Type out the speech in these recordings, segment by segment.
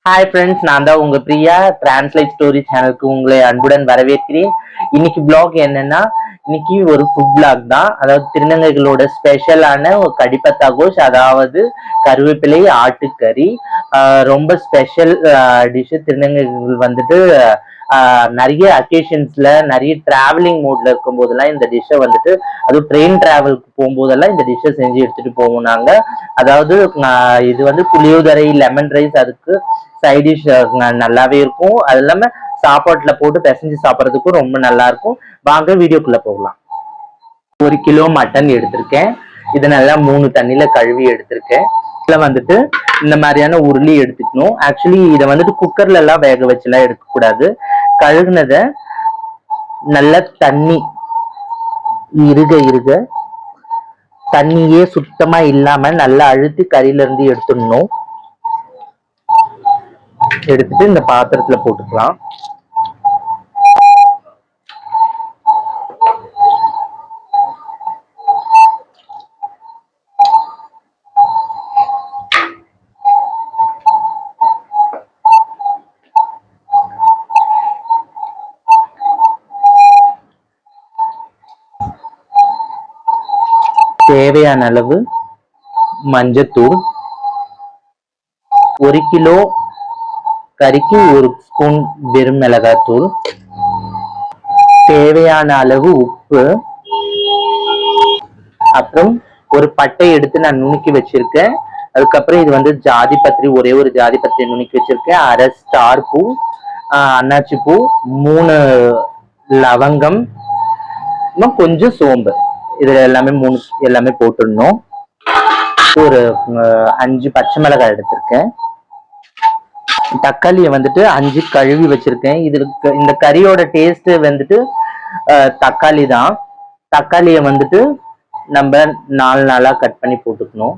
Hi friends, நான் தான் உங்க பிரியா. டிரான்ஸ்லேட் ஸ்டோரி சேனலுக்கு உங்களை அன்புடன் வரவேற்கிறேன். இன்னைக்கு பிளாக் என்னன்னா, இன்னைக்கு ஒரு ஃபுட் பிளாக் தான். அதாவது திருநங்கைகளோட ஸ்பெஷலான ஒரு கடிப்பத்தா கோஷ், அதாவது கருவேப்பிலை ஆட்டுக்கறி. ரொம்ப ஸ்பெஷல் டிஷ். திருநங்கைகள் வந்துட்டு நிறைய அக்கேஷன்ஸ்ல நிறைய டிராவலிங் மோட்ல இருக்கும் போதெல்லாம் இந்த டிஷ்ஷை வந்துட்டு, அதுவும் ட்ரெயின் டிராவலுக்கு போகும்போதெல்லாம் இந்த டிஷ்ஷை செஞ்சு எடுத்துட்டு போவோம் நாங்க. அதாவது இது வந்து புளியோதரை, லெமன் ரைஸ், அதுக்கு சைடிஷ் நல்லாவே இருக்கும். அது இல்லாம சாப்பாட்டுல போட்டு பிசைஞ்சு சாப்பிட்றதுக்கும் ரொம்ப நல்லா இருக்கும். வாங்க வீடியோக்குள்ள போகலாம். 1 கிலோ மட்டன் எடுத்திருக்கேன். இதை நல்லா 3 தண்ணியில கழுவி எடுத்திருக்கேன். இதுல வந்துட்டு இந்த மாதிரியான உருளி எடுத்துக்கணும். ஆக்சுவலி இதை வந்துட்டு குக்கர்ல எல்லாம் வேக வச்சுலாம் எடுக்கக்கூடாது. கழுகுனத நல்ல தண்ணி இருக இருக தண்ணியே சுத்தமா இல்லாம நல்லா அழுத்தி கறியில இருந்து எடுத்துடணும். எடுத்துட்டு இந்த பாத்திரத்துல போட்டுக்கலாம். தேவையான அளவு மஞ்சத்தூள், 1 கிலோ கறிக்கு 1 ஸ்பூன் வெறும் மிளகாத்தூள், தேவையான அளவு உப்பு, அப்புறம் ஒரு பட்டை எடுத்து நான் நுணுக்கி வச்சிருக்கேன். அதுக்கப்புறம் இது வந்து ஜாதி பத்திரி, ஒரே ஒரு ஜாதி பத்திரி நுணுக்கி வச்சிருக்கேன். 1/2 ஸ்டார் பூ, அன்னாச்சி பூ, 3 லவங்கம், இன்னும் கொஞ்சம் சோம்பு. இதுல எல்லாமே 3 எல்லாமே போட்டுடணும். ஒரு 5 பச்சை மிளகாய் எடுத்திருக்கேன். தக்காளியை வந்துட்டு 5 கழுவி வச்சிருக்கேன். இதுக்கு இந்த கறியோட டேஸ்ட் வந்துட்டு தக்காளி தான். தக்காளியை வந்துட்டு நம்ம 4 நாளா கட் பண்ணி போட்டுக்கணும்.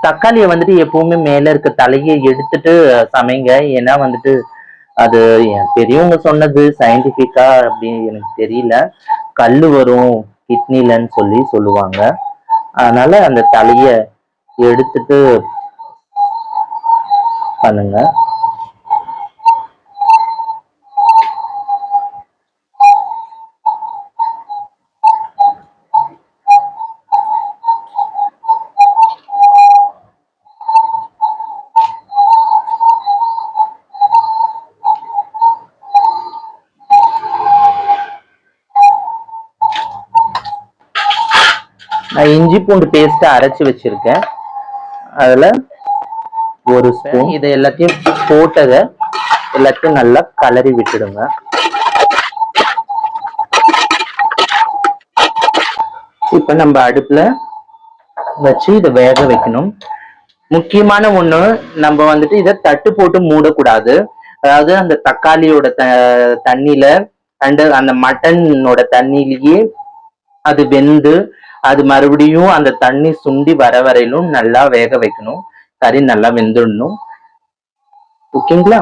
தக்காளியை வந்துட்டு எப்பவுமே மேல இருக்க தலையை எடுத்துட்டு சமைங்க. ஏன்னா வந்துட்டு அது பெரியவங்க சொன்னது, சயின்டிபிக்கா அப்படின்னு எனக்கு தெரியல. கல்லு வரும் கிட்னிலன்னு சொல்லுவாங்க. அதனால அந்த தலைய எடுத்துட்டு பண்ணுங்க. நான் இஞ்சி பூண்டு பேஸ்ட் அரைச்சு வச்சிருக்கேன். அதுல 1 ஸ்பூன். இதை எல்லாத்தையும் போட்டதை எல்லாத்தையும் நல்லா கலரி விட்டுடுங்க. இப்ப நம்ம அடுப்புல வச்சு இதை வேக வைக்கணும். முக்கியமான ஒண்ணு, நம்ம வந்துட்டு இதை தட்டு போட்டு மூடக்கூடாது. அதாவது அந்த தக்காளியோட தண்ணியில அண்ட் அந்த மட்டனோட தண்ணியிலேயே அது வெந்து, அது மறுபடியும் அந்த தண்ணி சுண்டி வர வரையிலும் நல்லா வேக வைக்கணும். கறி நல்லா வெந்துடணும். ஓகேங்களா?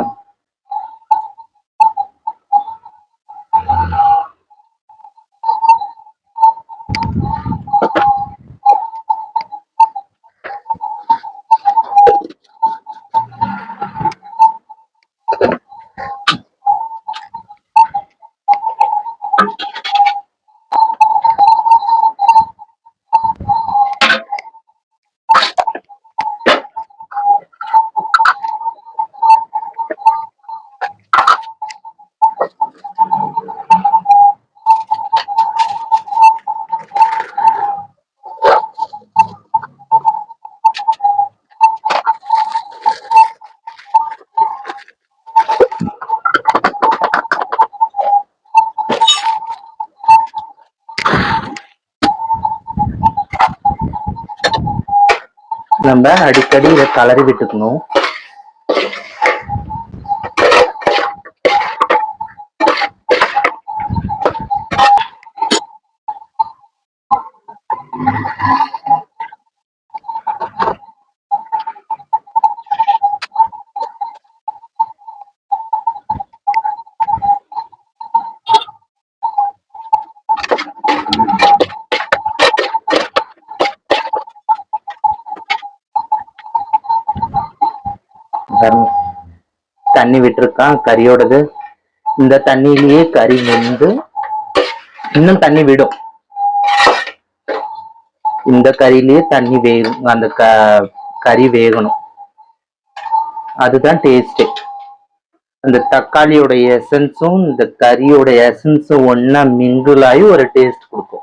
நம்ம அடிக்கடி இதை கலரி விட்டுக்கணும். தண்ணி விட்டுருக்கான் கறியோடது. இந்த தண்ணியிலேயே கறி வெந்து இன்னும் தண்ணி விடும். இந்த கறியிலேயே தண்ணி வேகும், அந்த கறி வேகணும். அதுதான் டேஸ்டே. அந்த தக்காளியோட எசன்ஸும் இந்த கறியோட எசன்ஸும் ஒன்னா மிங்கிள் ஆகி ஒரு டேஸ்ட் கொடுக்கும்.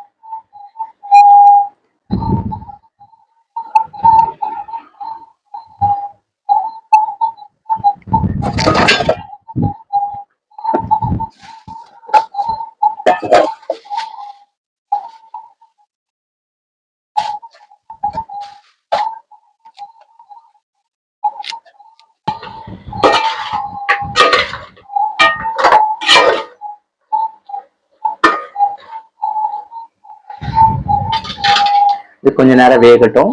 இது கொஞ்ச நேரம் வேகட்டும்.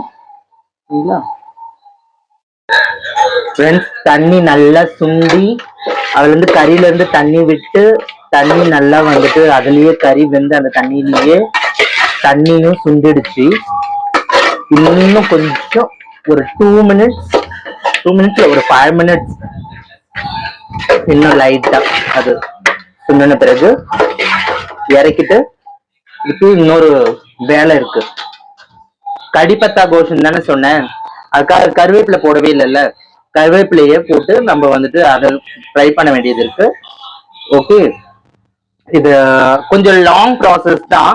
தண்ணி நல்லா சுண்டி அதுல இருந்து கறியில இருந்து தண்ணி விட்டு தண்ணி நல்லா வந்துட்டு அதுலயே கறி வெந்து அந்த தண்ணியிலேயே தண்ணியும் சுண்டிடுச்சு. இன்னும் கொஞ்சம் ஒரு 2 மினிட்ஸ்ல ஒரு 5 மினிட்ஸ் இன்னும் லைட்டா அது சுண்டின பிறகு இறக்கிட்டு இதுக்கு இன்னொரு வேலை இருக்கு. கடிப்பத்தா கோஷம் தானே சொன்னேன், அதுக்காக கருவேப்பிலை போடவே இல்லைல்ல. கருவேப்பிலையே போட்டு நம்ம வந்துட்டு அதை ஃப்ரை பண்ண வேண்டியது இருக்கு. ஓகே, இது கொஞ்சம் லாங் ப்ராசஸ் தான்,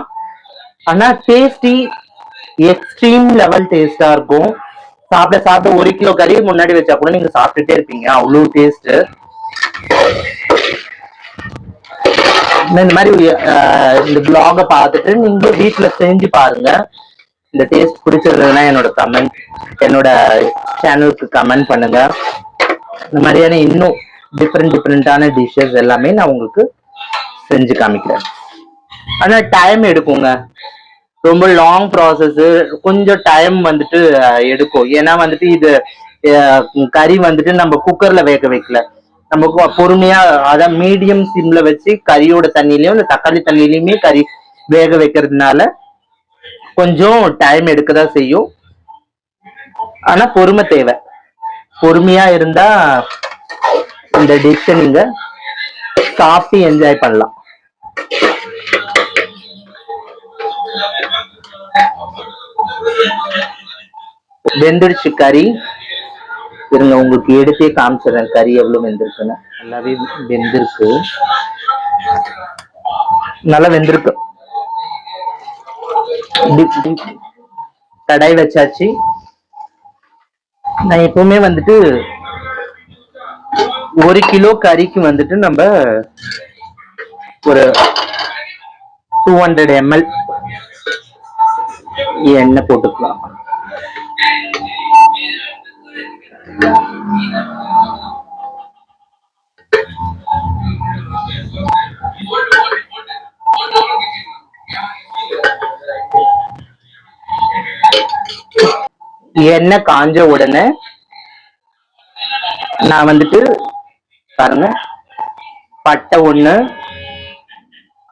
ஆனா டேஸ்டி எக்ஸ்ட்ரீம் லெவல் டேஸ்டா இருக்கும். சாப்பிட சாப்பிட 1 கிலோ கறி முன்னாடி வச்சா கூட நீங்க சாப்பிட்டுட்டே இருப்பீங்க, அவ்வளவு டேஸ்ட். இந்த மாதிரி இந்த பிளாக பார்த்துட்டு நீங்க வீட்டுல செஞ்சு பாருங்க. இந்த டேஸ்ட் பிடிச்சிருந்ததுன்னா என்னோட சேனலுக்கு கமெண்ட் பண்ணுங்க. இந்த மாதிரியான இன்னும் டிஃப்ரெண்டான டிஷ்ஷஸ் எல்லாமே நான் உங்களுக்கு செஞ்சு காமிக்கிறேன். ஆனா டைம் எடுக்குங்க, ரொம்ப லாங் ப்ராசஸ், கொஞ்சம் டைம் வந்துட்டு எடுக்கும். ஏன்னா வந்துட்டு இது கறி வந்துட்டு நம்ம குக்கர்ல வேக வைக்கல, நம்ம பொறுமையா அதான் மீடியம் சிம்ல வச்சு கறியோட தண்ணியிலயும் இந்த தக்காளி தண்ணியிலயுமே கறி வேக வைக்கிறதுனால கொஞ்சம் டைம் எடுக்கதான் செய்யும். ஆனா பொறுமை தேவை. பொறுமையா இருந்தா இந்த டிஷ் நீங்க சாப்பிட்டு என்ஜாய் பண்ணலாம். வெந்துடுச்சு கறி. இருங்க, உங்களுக்கு எடுத்தே காமிச்சிடறேன் கறி எவ்வளவு வெந்திருக்குன்னு. நல்லாவே வெந்திருக்கு, நல்லா வெந்திருக்கு. கடாய் வச்சாச்சு. நான் எப்பவுமே வந்துட்டு 1 கிலோ கறிக்கு வந்துட்டு நம்ம ஒரு 200 ml எண்ணெய் போட்டுக்கலாம். எண்ணெய் காஞ்ச உடனே நான் வந்துட்டு பாருங்க, பட்டை 1,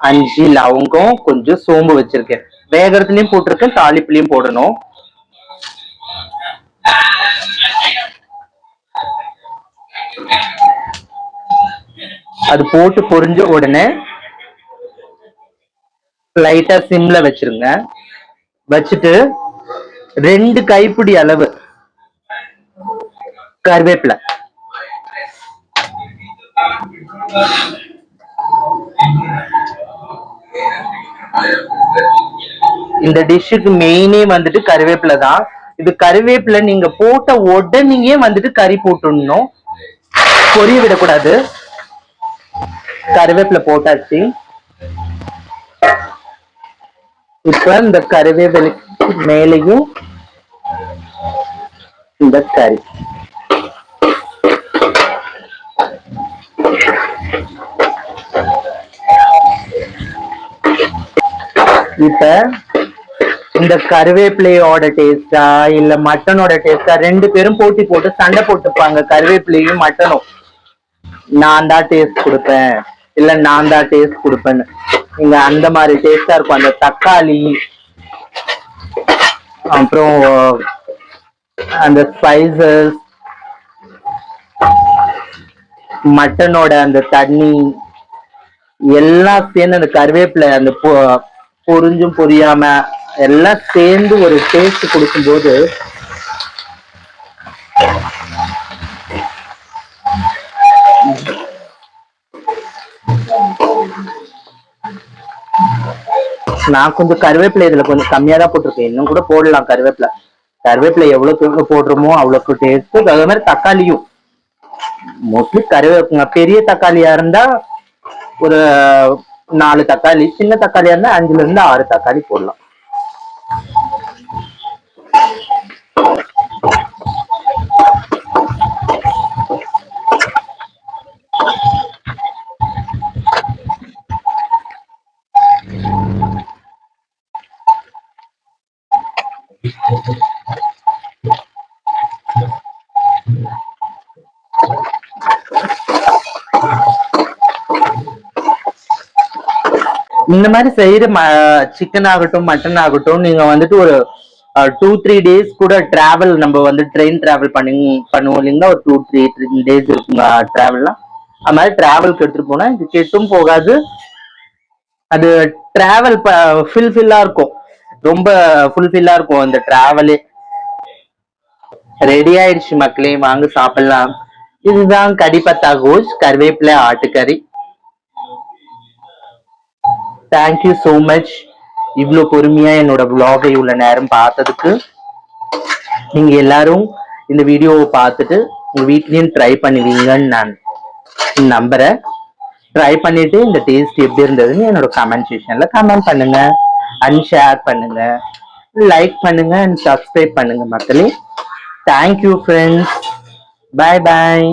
5 லவங்கம், கொஞ்சம் சோம்பு வச்சிருக்கேன். வேகறதுலயும் போட்டிருக்கேன், தாளிப்புலயும் போடணும். அது போட்டு பொரிஞ்ச உடனே லைட்டா சிம்ல வச்சிருங்க. வச்சுட்டு 2 கைப்பிடி அளவு கருவேப்பிலை, இந்த டிஷ்ஷுக்கு மெயினே வந்துட்டு கருவேப்பிலை தான். இது கருவேப்பிலை நீங்க போட்ட உடனேயே வந்துட்டு கறி போட்டுடணும், பொரிய விடக்கூடாது. கருவேப்பிலை போட்டாச்சு. இப்ப இந்த கருவேப்பிலை மேலேயும் இந்த கறி இப்ப இந்த கருவேப்பிலையோட டேஸ்டா இல்ல மட்டனோட டேஸ்டா, 2 பேரும் போட்டி போட்டு சண்டை போட்டுப்பாங்க. கருவேப்பிலையும் மட்டனும் நான் தான் டேஸ்ட் கொடுப்பேன், இல்ல நான் தான் டேஸ்ட் கொடுப்பேன்னு. இங்க அந்த மாதிரி டேஸ்டா இருக்கும். அந்த தக்காளி, அப்புறம் அந்த ஸ்பைசஸ், மட்டனோட அந்த தண்ணி எல்லாம் சேர்ந்து அந்த கருவேப்பிலை அந்த பொரிஞ்சும் பொரியாம எல்லாம் சேர்ந்து ஒரு டேஸ்ட் கொடுக்கும்போது நான் கொஞ்சம் கருவேப்பிலை இதுல கொஞ்சம் கம்மியா தான் போட்டிருக்கேன். இன்னும் கூட போடலாம் கருவேப்பிலை எவ்வளவு போடுறோமோ அவ்வளவுக்கு டேஸ்ட். அதே மாதிரி தக்காளியும் மோஸ்ட்லி கருவேப்பிலை பெரிய தக்காளியா இருந்தா ஒரு 4 தக்காளி, சின்ன தக்காளியா இருந்தா 5ல இருந்து 6 தக்காளி போடலாம். இந்த மாதிரி செய்யற சிக்கன் ஆகட்டும் மட்டன் ஆகட்டும் நீங்க வந்துட்டு ஒரு 2-3 days கூட டிராவல் நம்ம வந்து ட்ரெயின் டிராவல் பண்ணுவோம் இல்லைங்களா, ஒரு 2-3 days இருக்குங்க டிராவல்லாம். அது மாதிரி டிராவல்க்கு எடுத்துட்டு போனா இது கெட்டும் போகாது. அது டிராவல் ஃபுல்ஃபில்லா இருக்கும், ரொம்ப ஃபுல்ஃபில்லா இருக்கும் அந்த டிராவலே. ரெடி ஆயிடுச்சு மக்களே, வாங்க சாப்பிடலாம். இதுதான் கடிப்பத்தா கோஷ் கருவேப்பிலை ஆட்டுக்கறி. தேங்க்யூ சோ மச் இவ்வளவு பொறுமையா என்னோட vlog இவ்வளவு நேரம் பார்த்ததுக்கு. நீங்க எல்லாரும் இந்த வீடியோவை பார்த்துட்டு உங்க வீட்லயும் ட்ரை பண்ணுவீங்கன்னு நான் நம்புறேன். ட்ரை பண்ணிட்டு இந்த டேஸ்ட் எப்படி இருந்ததுன்னு என்னோட கமெண்ட் செக்ஷன்ல கமெண்ட் பண்ணுங்க அண்ட் ஷேர் பண்ணுங்க, லைக் பண்ணுங்க அண்ட் சப்ஸ்கிரைப் பண்ணுங்க மக்களே. தேங்க்யூ ஃப்ரெண்ட்ஸ், பாய் பாய்.